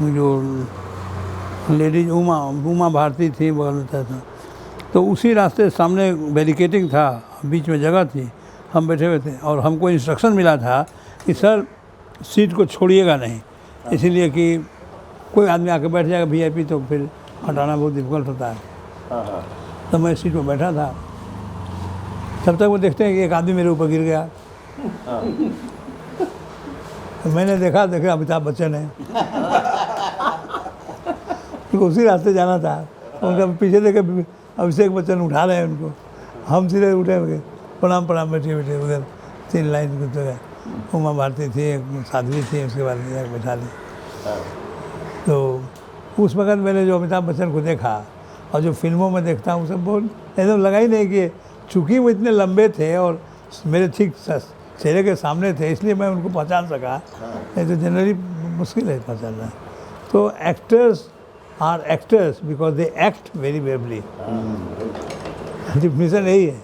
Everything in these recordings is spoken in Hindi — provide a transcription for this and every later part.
जो लेडीज उमा भारती थी बोलता था, तो उसी रास्ते सामने बैरिकेटिंग था, बीच में जगह थी, हम बैठे हुए थे और हमको इंस्ट्रक्शन मिला था कि सर सीट को छोड़िएगा नहीं, इसीलिए कि कोई आदमी आके बैठ जाएगा वीआईपी तो फिर हटाना बहुत डिफिकल्ट होता है। तो मैं सीट पर बैठा था, तब तक वो देखते हैं कि एक आदमी मेरे ऊपर गिर गया। तो मैंने देखा अमिताभ बच्चन है। उनको उसी रास्ते जाना था, उनका पीछे देखे अभिषेक बच्चन उठा रहे हैं उनको, हम सीधे उठे हुए प्रणाम बैठे उधर 3 लाइन कुछ गए। उमा भारती थी, एक साध्वी थी, उसके बाद बैठा ली। तो उस वक्त मैंने जो अमिताभ बच्चन को देखा और जो फिल्मों में देखता हूँ सब बहुत एकदम लगा ही नहीं कि चूँकि वो इतने लंबे थे और मेरे ठीक चेहरे के सामने थे, इसलिए मैं उनको पहचान सका, नहीं तो जनरली मुश्किल है पहचानना। तो actors are actors because they act very ably. Definition यही है,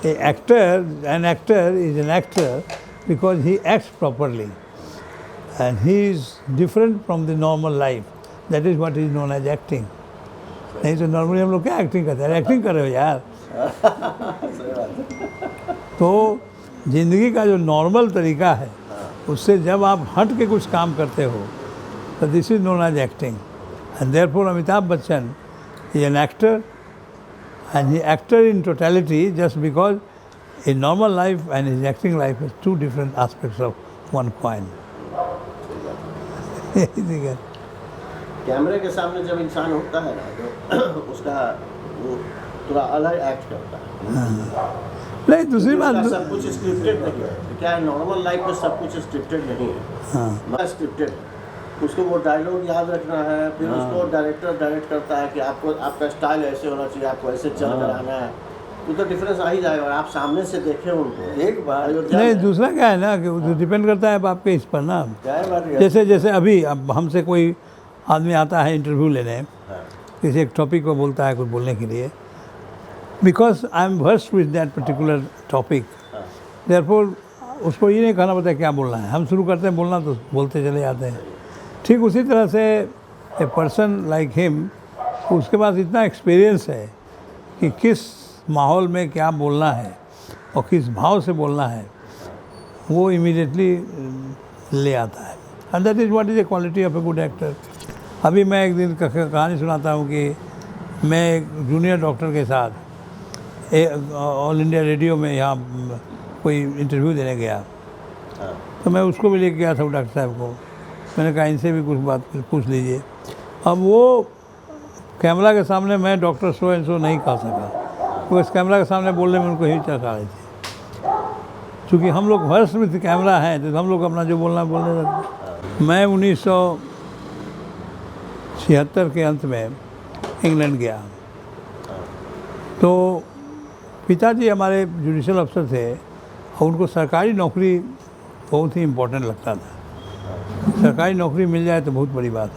an actor is an actor because he acts properly and he is different from the normal life. That is what is known as acting. नहीं तो नॉर्मली हम लोग क्या एक्टिंग करते हैं, एक्टिंग कर रहे हो यार। तो ज़िंदगी का जो नॉर्मल तरीका है उससे जब आप हट के कुछ काम करते हो तो this is known as acting. And therefore Amitabh Bachchan is an actor and he actor in totality just because in normal life and his acting life is 2 different aspects of one coin. कैमरे के सामने जब इंसान होता है ना तो उसका वो थोड़ा अलग एक्ट करता है। नहीं दूसरी बात सब कुछ स्क्रिप्टेड नहीं है, क्या है नॉर्मल लाइफ में सब कुछ स्क्रिप्टेड नहीं है। मैं स्क्रिप्टेड है, उसको वो डायलॉग याद रखना है, फिर उसको डायरेक्टर डायरेक्ट करता है कि आपको आपका स्टाइल ऐसे होना चाहिए, आपको ऐसे चल कर आना है, तो डिफरेंस आ ही जाएगा। और आप सामने से देखें उनको एक बार नहीं, दूसरा क्या है ना कि डिपेंड करता है आपके इस पर ना। जैसे अभी अब हमसे कोई आदमी आता है इंटरव्यू लेने, किसी एक टॉपिक को बोलता है कुछ बोलने के लिए, because I am versed with that particular topic, therefore उसको ये नहीं कहना पड़ता क्या बोलना है, हम शुरू करते हैं बोलना तो बोलते चले जाते हैं। ठीक उसी तरह से ए पर्सन लाइक हिम, उसके पास इतना एक्सपीरियंस है कि किस माहौल में क्या बोलना है और किस भाव से बोलना है, वो इमीडिएटली ले आता है। And that is what is a quality of a good actor. अभी मैं एक दिन कहानी सुनाता हूँ कि मैं एक जूनियर डॉक्टर के साथ ऑल इंडिया रेडियो में यहाँ कोई इंटरव्यू देने गया, तो मैं उसको भी लेके गया था डॉक्टर साहब को। मैंने कहा इनसे भी कुछ बात पूछ लीजिए। अब वो कैमरा के सामने मैं डॉक्टर सो एंड सो नहीं कह सका, तो इस कैमरा के सामने बोलने में उनको हिचक आ रही थी। चूँकि हम लोग वर्ष में कैमरा है तो हम लोग अपना जो बोलना बोलने लगते। मैं 1976 के अंत में इंग्लैंड गया, तो पिताजी हमारे जुडिशल अफसर थे और उनको सरकारी नौकरी बहुत ही इम्पोर्टेंट लगता था। सरकारी नौकरी मिल जाए तो बहुत बड़ी बात है।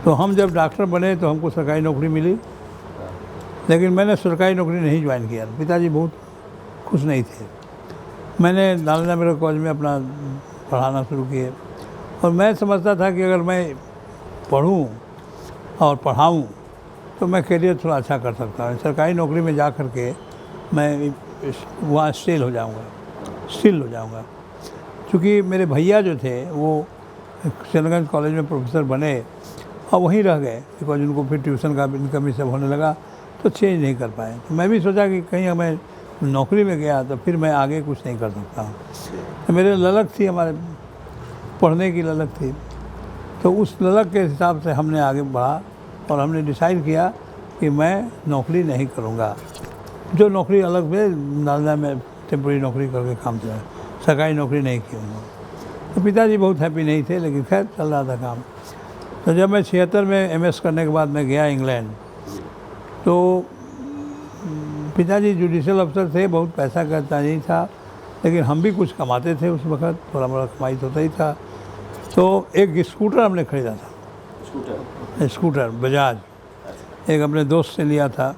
तो हम जब डॉक्टर बने तो हमको सरकारी नौकरी मिली, लेकिन मैंने सरकारी नौकरी नहीं ज्वाइन किया। पिताजी बहुत खुश नहीं थे। मैंने नालंदा मेडिकल कॉलेज में अपना पढ़ाना शुरू किए और मैं समझता था कि अगर मैं पढ़ूं और पढ़ाऊं तो मैं करियर थोड़ा अच्छा कर सकता हूँ। सरकारी नौकरी में जा कर के मैं वहाँ स्टिल हो जाऊँगा। क्योंकि मेरे भैया जो थे वो किशनगंज कॉलेज में प्रोफेसर बने और वहीं रह गए, बिकॉज उनको फिर ट्यूशन का इनकम भी सब होने लगा तो चेंज नहीं कर पाए। तो मैं भी सोचा कि कहीं मैं नौकरी में गया तो फिर मैं आगे कुछ नहीं कर सकता हूँ। तो मेरे ललक थी, हमारे पढ़ने की ललक थी, तो उस ललक के हिसाब से हमने आगे बढ़ा और हमने डिसाइड किया कि मैं नौकरी नहीं करूँगा। जो नौकरी अलग में नालंदा में टेम्पोरी नौकरी करके काम चला, सरकारी नौकरी नहीं की उन्होंने। तो पिताजी बहुत हैप्पी नहीं थे, लेकिन खैर चल रहा था काम। तो जब मैं 76 में MS करने के बाद मैं गया इंग्लैंड, तो पिताजी जुडिशल अफसर थे, बहुत पैसा का नहीं था, लेकिन हम भी कुछ कमाते थे उस वक़्त, थोड़ा बड़ा कमाई होता ही था। तो एक स्कूटर हमने ख़रीदा था, स्कूटर बजाज, एक अपने दोस्त से लिया था।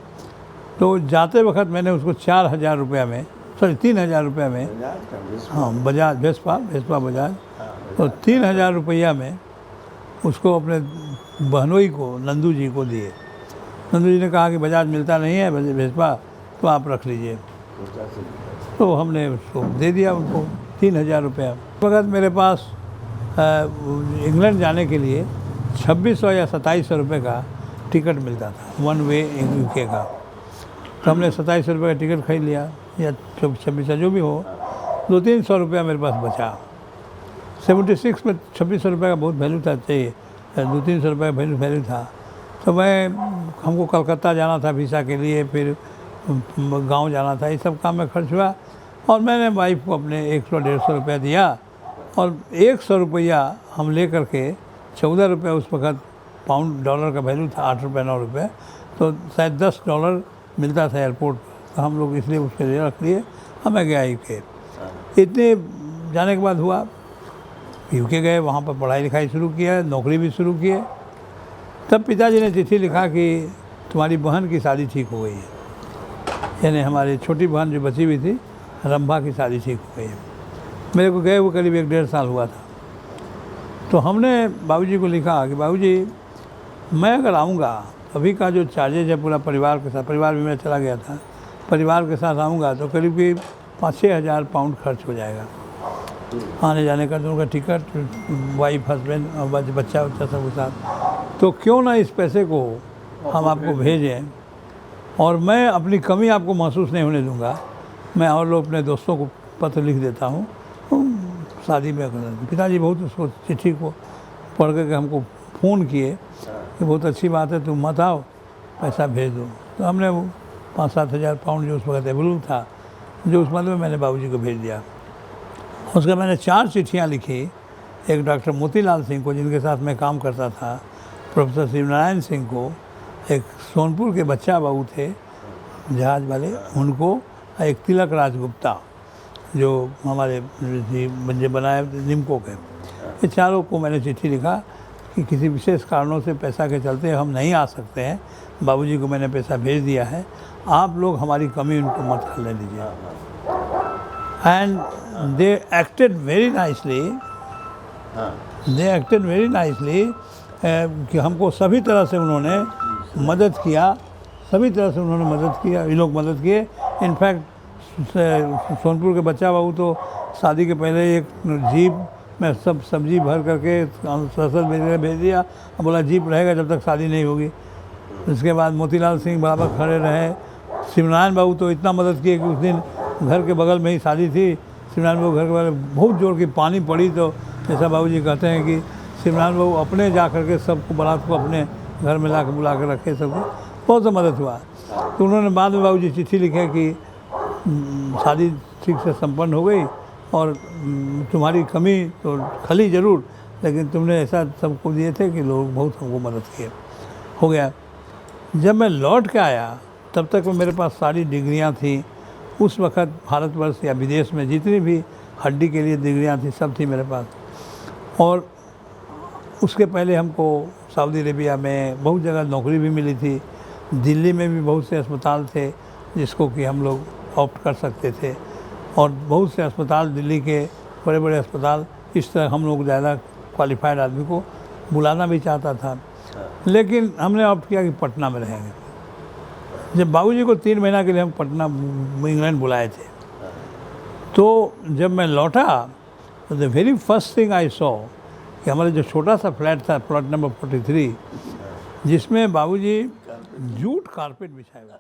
तो जाते वक्त मैंने उसको 4,000 रुपये में, सॉरी 3,000 रुपये में, हाँ बजाज वेस्पा बजाज, तो 3,000 रुपया में उसको अपने बहनोई को, नंदू जी को दिए। नंदू जी ने कहा कि बजाज मिलता नहीं है भेजपा, तो आप रख लीजिए। तो हमने उसको दे दिया उनको 3000 रुपया। उस वक्त मेरे पास इंग्लैंड जाने के लिए 2600 या 2700 रुपये का टिकट मिलता था, वन वे यूके का। तो हमने 2700 रुपये का टिकट खरीद लिया, या 2600 जो भी हो, 200-300 रुपया मेरे पास बचा। 76 में 2600 रुपये का बहुत वैल्यू था, चाहिए 200-300 रुपये का वैल्यू था। तो हमको कलकत्ता जाना था वीज़ा के लिए, फिर गांव जाना था, ये सब काम में खर्च हुआ। और मैंने वाइफ को अपने 100-150 रुपया दिया, और 100 रुपया हम ले करके 14 रुपये उस वक्त पाउंड डॉलर का वैल्यू था, 8 रुपये 9 रुपये, तो शायद $10 मिलता था एयरपोर्ट पर। तो हम लोग इसलिए उसके लिए रख लिए। हमें गया यूके। इतने जाने के बाद हुआ, यूके गए, वहाँ पर पढ़ाई लिखाई शुरू किया, नौकरी भी शुरू किए। तब पिताजी ने चिट्ठी लिखा कि तुम्हारी बहन की शादी ठीक हो गई है, यानी हमारी छोटी बहन जो बची हुई थी रंभा की शादी ठीक हो गई है। मेरे को गए वो करीब 1-1.5 साल हुआ था। तो हमने बाबूजी को लिखा कि बाबूजी, मैं अगर आऊँगा, अभी का जो चार्जेज है पूरा परिवार के साथ, परिवार भी मेरा चला गया था, परिवार के साथ आऊँगा तो करीब 5-6 हज़ार पाउंड खर्च हो जाएगा आने जाने का, दोनों का टिकट, वाइफ, हस्बैंड और बच्चा सबके साथ। तो क्यों ना इस पैसे को हम आपको भेजें, और मैं अपनी कमी आपको महसूस नहीं होने दूंगा। मैं और लोग अपने दोस्तों को पत्र लिख देता हूँ, शादी में करना। पिताजी बहुत उसको चिट्ठी को पढ़ करके हमको फ़ोन किए कि बहुत अच्छी बात है, तुम मत आओ, पैसा भेज दो। तो हमने वो 5-7 हज़ार पाउंड जो उस वक्त अवेलेबल था, जो उस मतलब में मैंने बाबूजी को भेज दिया। उसका मैंने 4 चिट्ठियाँ लिखी। एक डॉक्टर मोतीलाल सिंह को, जिनके साथ मैं काम करता था, प्रोफेसर शिवनारायण सिंह को, एक सोनपुर के बच्चा बाबू थे जहाज वाले, उनको, एक तिलक राजगुप्ता जो हमारे बंजे बनाए निमको के, ये चारों को मैंने चिट्ठी लिखा कि किसी विशेष कारणों से पैसा के चलते हम नहीं आ सकते हैं, बाबूजी को मैंने पैसा भेज दिया है, आप लोग हमारी कमी उनको मत करने दीजिए। And they acted very nicely, कि हमको सभी तरह से उन्होंने मदद किया, ये लोग मदद किए। इनफैक्ट सोनपुर के बच्चा बाबू तो शादी के पहले एक जीप में सब सब्जी भर करके सरसर भेज दिया, और बोला जीप रहेगा जब तक शादी नहीं होगी। इसके बाद मोतीलाल सिंह बराबर खड़े रहे। शिवनारायण बाबू तो इतना मदद किए कि उस दिन घर के बगल में ही शादी थी। शिवनारायण बाबू घर के बगल बहुत जोर की पानी पड़ी, तो जैसा बाबूजी कहते हैं कि शिवनारायण बाबू अपने जा करके सबको बारात को अपने घर में ला के बुला के रखे, सबको बहुत सा मदद हुआ। तो उन्होंने बाद में बाबूजी चिट्ठी लिखे कि शादी ठीक से संपन्न हो गई, और तुम्हारी कमी तो खली ज़रूर, लेकिन तुमने ऐसा सबको दिए थे कि लोग बहुत हमको मदद किए। हो गया। जब मैं लौट के आया तब तक मेरे पास सारी डिग्रियां थी। उस वक़्त भारतवर्ष या विदेश में जितनी भी हड्डी के लिए डिग्रियां थी, सब थी मेरे पास। और उसके पहले हमको सऊदी अरेबिया में बहुत जगह नौकरी भी मिली थी। दिल्ली में भी बहुत से अस्पताल थे जिसको कि हम लोग ऑप्ट कर सकते थे, और बहुत से अस्पताल, दिल्ली के बड़े बड़े अस्पताल, इस तरह हम लोग ज़्यादा क्वालिफाइड आदमी को बुलाना भी चाहता था। लेकिन हमने ऑप्ट किया कि पटना में रहेंगे। जब बाबूजी को 3 महीना के लिए हम पटना इंग्लैंड बुलाए थे, तो जब मैं लौटा तो the very first thing I saw कि हमारा जो छोटा सा फ्लैट था, प्लॉट नंबर 43, जिसमें बाबूजी जूट कारपेट बिछाए हुए थे।